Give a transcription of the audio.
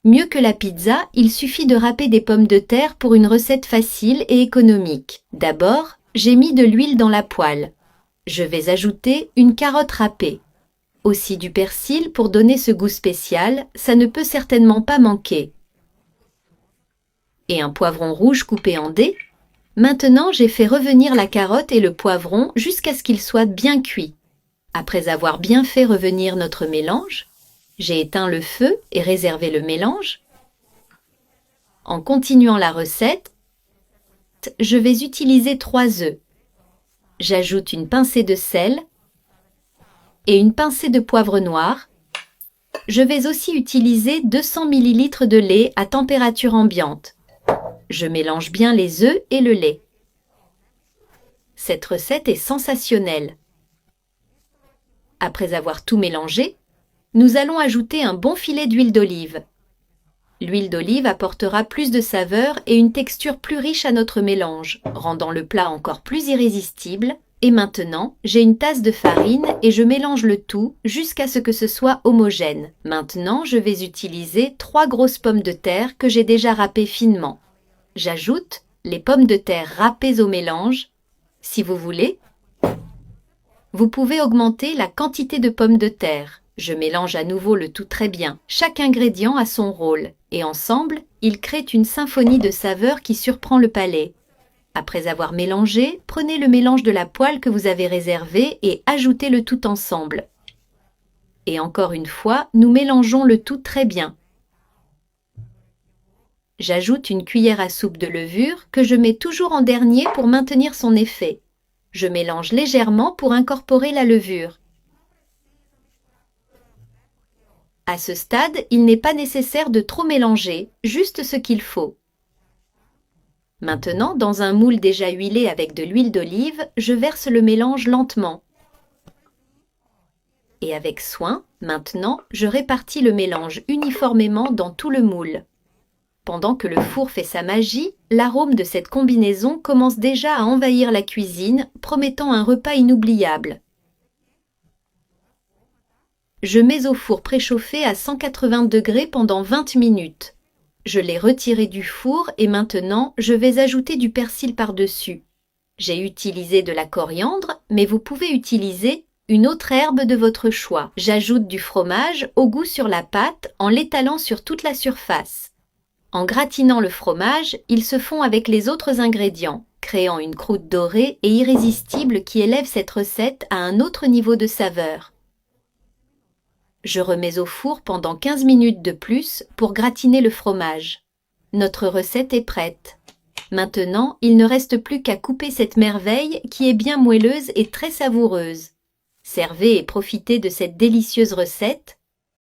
Mieux que la pizza, il suffit de râper des pommes de terre pour une recette facile et économique. D'abord, j'ai mis de l'huile dans la poêle. Je vais ajouter une carotte râpée. Aussi du persil pour donner ce goût spécial, ça ne peut certainement pas manquer. Et un poivron rouge coupé en dés. Maintenant, j'ai fait revenir la carotte et le poivron jusqu'à ce qu'ils soient bien cuits. Après avoir bien fait revenir notre mélange, j'ai éteint le feu et réservé le mélange. En continuant la recette, je vais utiliser 3 œufs. J'ajoute une pincée de sel et une pincée de poivre noir. Je vais aussi utiliser 200 ml de lait à température ambiante. Je mélange bien les œufs et le lait. Cette recette est sensationnelle. Après avoir tout mélangé, nous allons ajouter un bon filet d'huile d'olive. L'huile d'olive apportera plus de saveur et une texture plus riche à notre mélange, rendant le plat encore plus irrésistible. Et maintenant, j'ai une tasse de farine et je mélange le tout jusqu'à ce que ce soit homogène. Maintenant, je vais utiliser 3 grosses pommes de terre que j'ai déjà râpées finement. J'ajoute les pommes de terre râpées au mélange. Si vous voulez, vous pouvez augmenter la quantité de pommes de terre. Je mélange à nouveau le tout très bien. Chaque ingrédient a son rôle, et ensemble, ils créent une symphonie de saveurs qui surprend le palais. Après avoir mélangé, prenez le mélange de la poêle que vous avez réservé et ajoutez le tout ensemble. Et encore une fois, nous mélangeons le tout très bien. J'ajoute une cuillère à soupe de levure que je mets toujours en dernier pour maintenir son effet. Je mélange légèrement pour incorporer la levure. À ce stade, il n'est pas nécessaire de trop mélanger, juste ce qu'il faut. Maintenant, dans un moule déjà huilé avec de l'huile d'olive, je verse le mélange lentement. Et avec soin, maintenant, je répartis le mélange uniformément dans tout le moule. Pendant que le four fait sa magie, l'arôme de cette combinaison commence déjà à envahir la cuisine, promettant un repas inoubliable. Je mets au four préchauffé à 180 degrés pendant 20 minutes. Je l'ai retiré du four et maintenant, je vais ajouter du persil par-dessus. J'ai utilisé de la coriandre, mais vous pouvez utiliser une autre herbe de votre choix. J'ajoute du fromage au goût sur la pâte en l'étalant sur toute la surface. En gratinant le fromage, il se fond avec les autres ingrédients, créant une croûte dorée et irrésistible qui élève cette recette à un autre niveau de saveur. Je remets au four pendant 15 minutes de plus pour gratiner le fromage. Notre recette est prête. Maintenant, il ne reste plus qu'à couper cette merveille qui est bien moelleuse et très savoureuse. Servez et profitez de cette délicieuse recette